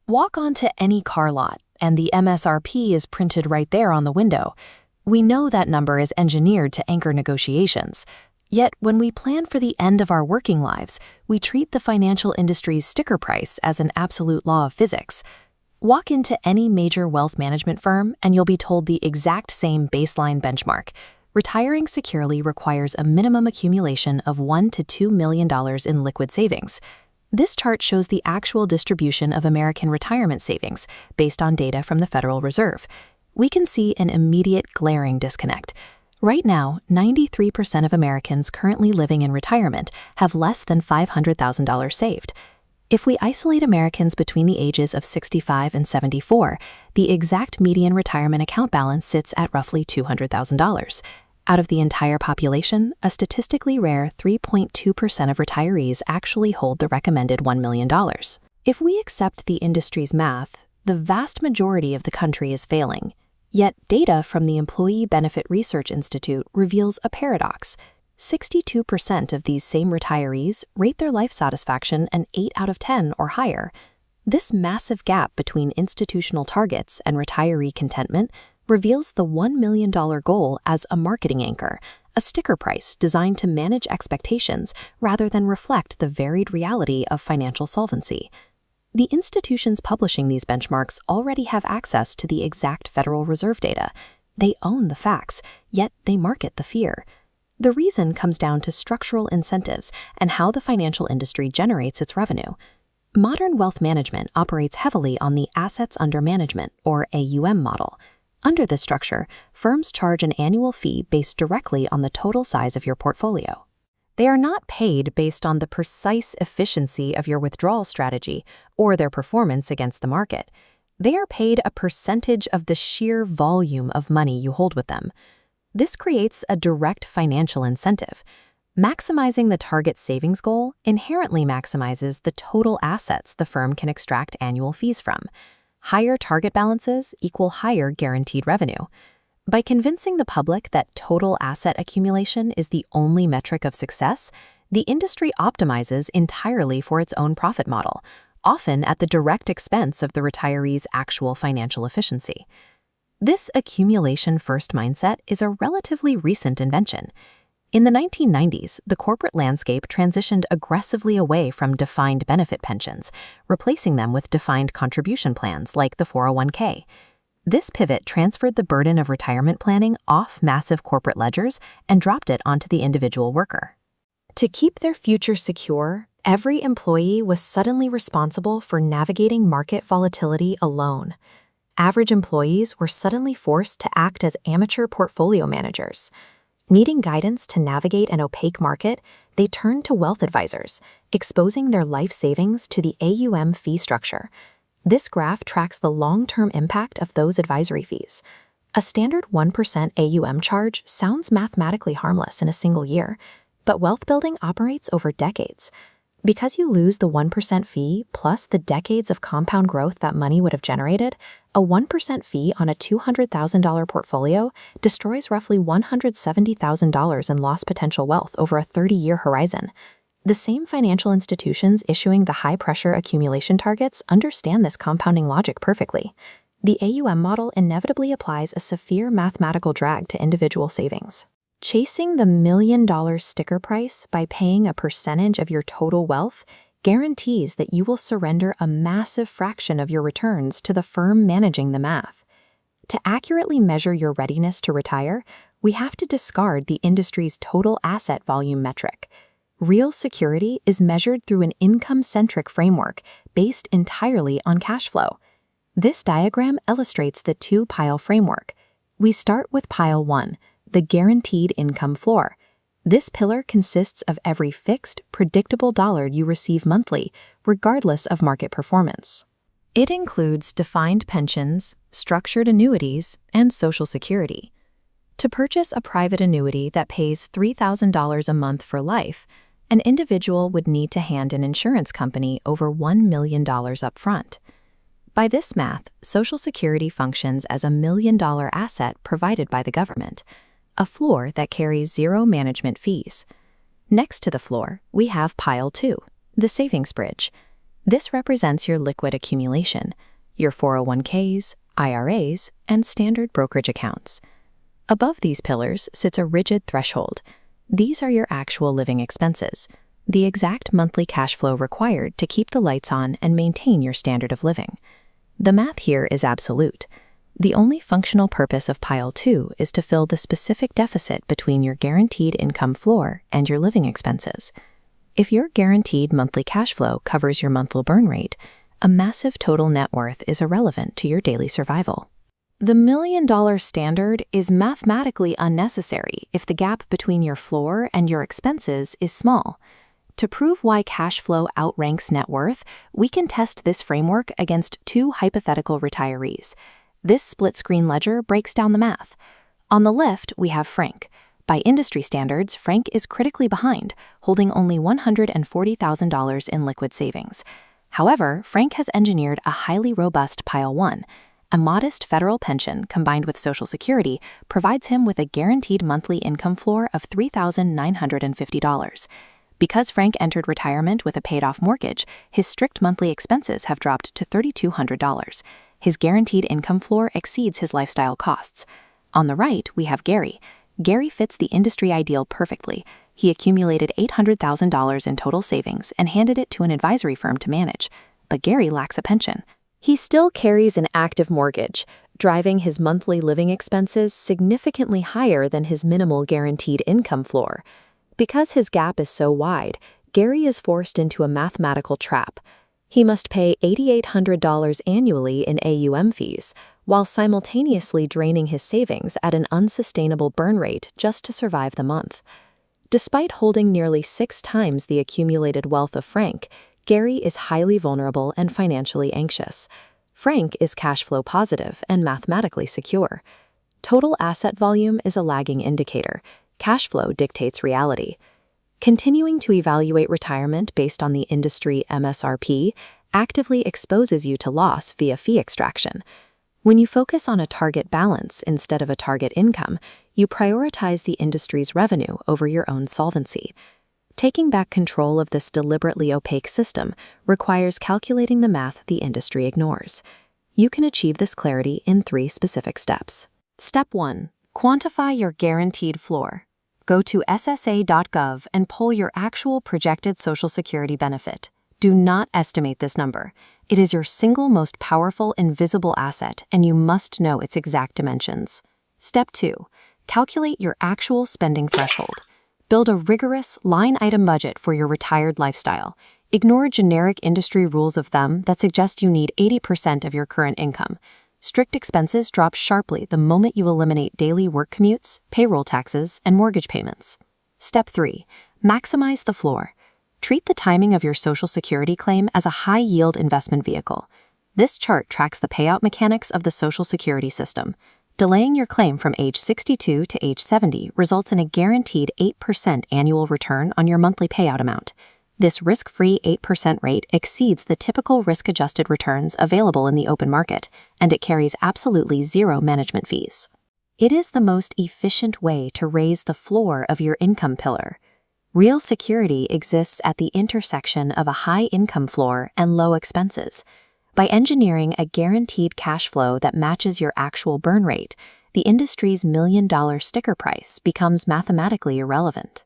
Walk onto any car lot, and the MSRP is printed right there on the window. We know that number is engineered to anchor negotiations. Yet, when we plan for the end of our working lives, we treat the financial industry's sticker price as an absolute law of physics. Walk into any major wealth management firm, and you'll be told the exact same baseline benchmark. Retiring securely requires a minimum accumulation of $1 to $2 million in liquid savings. This chart shows the actual distribution of American retirement savings based on data from the Federal Reserve. We can see an immediate glaring disconnect. Right now, 93% of Americans currently living in retirement have less than $500,000 saved. If we isolate Americans between the ages of 65 and 74, the exact median retirement account balance sits at roughly $200,000. Out of the entire population, a statistically rare 3.2% of retirees actually hold the recommended $1 million. If we accept the industry's math, the vast majority of the country is failing. Yet data from the Employee Benefit Research Institute reveals a paradox. 62% of these same retirees rate their life satisfaction an 8 out of 10 or higher. This massive gap between institutional targets and retiree contentment reveals the $1 million goal as a marketing anchor, a sticker price designed to manage expectations rather than reflect the varied reality of financial solvency. The institutions publishing these benchmarks already have access to the exact Federal Reserve data. They own the facts, yet they market the fear. The reason comes down to structural incentives and how the financial industry generates its revenue. Modern wealth management operates heavily on the assets under management, or AUM model. Under this structure, firms charge an annual fee based directly on the total size of your portfolio. They are not paid based on the precise efficiency of your withdrawal strategy or their performance against the market. They are paid a percentage of the sheer volume of money you hold with them. This creates a direct financial incentive. Maximizing the target savings goal inherently maximizes the total assets the firm can extract annual fees from. Higher target balances equal higher guaranteed revenue. By convincing the public that total asset accumulation is the only metric of success, the industry optimizes entirely for its own profit model, often at the direct expense of the retiree's actual financial efficiency. This accumulation-first mindset is a relatively recent invention. In the 1990s, the corporate landscape transitioned aggressively away from defined benefit pensions, replacing them with defined contribution plans like the 401k. This pivot transferred the burden of retirement planning off massive corporate ledgers and dropped it onto the individual worker. To keep their future secure, every employee was suddenly responsible for navigating market volatility alone. Average employees were suddenly forced to act as amateur portfolio managers. Needing guidance to navigate an opaque market, they turned to wealth advisors, exposing their life savings to the AUM fee structure. This graph tracks the long-term impact of those advisory fees. A standard 1% AUM charge sounds mathematically harmless in a single year, but wealth building operates over decades. Because you lose the 1% fee plus the decades of compound growth that money would have generated, a 1% fee on a $200,000 portfolio destroys roughly $170,000 in lost potential wealth over a 30-year horizon. The same financial institutions issuing the high-pressure accumulation targets understand this compounding logic perfectly. The AUM model inevitably applies a severe mathematical drag to individual savings. Chasing the $1 million sticker price by paying a percentage of your total wealth guarantees that you will surrender a massive fraction of your returns to the firm managing the math. To accurately measure your readiness to retire, we have to discard the industry's total asset volume metric. Real security is measured through an income-centric framework based entirely on cash flow. This diagram illustrates the two-pile framework. We start with pile 1, the guaranteed income floor. This pillar consists of every fixed, predictable dollar you receive monthly, regardless of market performance. It includes defined pensions, structured annuities, and Social Security. To purchase a private annuity that pays $3,000 a month for life, an individual would need to hand an insurance company over $1 million up front. By this math, Social Security functions as a $1 million asset provided by the government, a floor that carries zero management fees. Next to the floor, we have Pile 2, the savings bridge. This represents your liquid accumulation, your 401ks, IRAs, and standard brokerage accounts. Above these pillars sits a rigid threshold. These are your actual living expenses, the exact monthly cash flow required to keep the lights on and maintain your standard of living. The math here is absolute. The only functional purpose of Pile 2 is to fill the specific deficit between your guaranteed income floor and your living expenses. If your guaranteed monthly cash flow covers your monthly burn rate, a massive total net worth is irrelevant to your daily survival. The $1 million standard is mathematically unnecessary if the gap between your floor and your expenses is small. To prove why cash flow outranks net worth, we can test this framework against two hypothetical retirees. This split-screen ledger breaks down the math. On the left, we have Frank. By industry standards, Frank is critically behind, holding only $140,000 in liquid savings. However, Frank has engineered a highly robust Pile 1. A modest federal pension combined with Social Security provides him with a guaranteed monthly income floor of $3,950. Because Frank entered retirement with a paid-off mortgage, his strict monthly expenses have dropped to $3,200. His guaranteed income floor exceeds his lifestyle costs. On the right, we have Gary. Gary fits the industry ideal perfectly. He accumulated $800,000 in total savings and handed it to an advisory firm to manage. But Gary lacks a pension. He still carries an active mortgage, driving his monthly living expenses significantly higher than his minimal guaranteed income floor. Because his gap is so wide, Gary is forced into a mathematical trap. He must pay $8,800 annually in AUM fees, while simultaneously draining his savings at an unsustainable burn rate just to survive the month. Despite holding nearly 6 times the accumulated wealth of Frank, Gary is highly vulnerable and financially anxious. Frank is cash flow positive and mathematically secure. Total asset volume is a lagging indicator. Cash flow dictates reality. Continuing to evaluate retirement based on the industry MSRP actively exposes you to loss via fee extraction. When you focus on a target balance instead of a target income, you prioritize the industry's revenue over your own solvency. Taking back control of this deliberately opaque system requires calculating the math the industry ignores. You can achieve this clarity in 3 specific steps. Step 1. Quantify your guaranteed floor. Go to SSA.gov and pull your actual projected Social Security benefit. Do not estimate this number. It is your single most powerful invisible asset, and you must know its exact dimensions. Step 2. Calculate your actual spending threshold. Build a rigorous, line-item budget for your retired lifestyle. Ignore generic industry rules of thumb that suggest you need 80% of your current income. Strict expenses drop sharply the moment you eliminate daily work commutes, payroll taxes, and mortgage payments. Step 3. Maximize the floor. Treat the timing of your Social Security claim as a high-yield investment vehicle. This chart tracks the payout mechanics of the Social Security system. Delaying your claim from age 62 to age 70 results in a guaranteed 8% annual return on your monthly payout amount. This risk-free 8% rate exceeds the typical risk-adjusted returns available in the open market, and it carries absolutely 0 management fees. It is the most efficient way to raise the floor of your income pillar. Real security exists at the intersection of a high income floor and low expenses. By engineering a guaranteed cash flow that matches your actual burn rate, the industry's $1 million sticker price becomes mathematically irrelevant.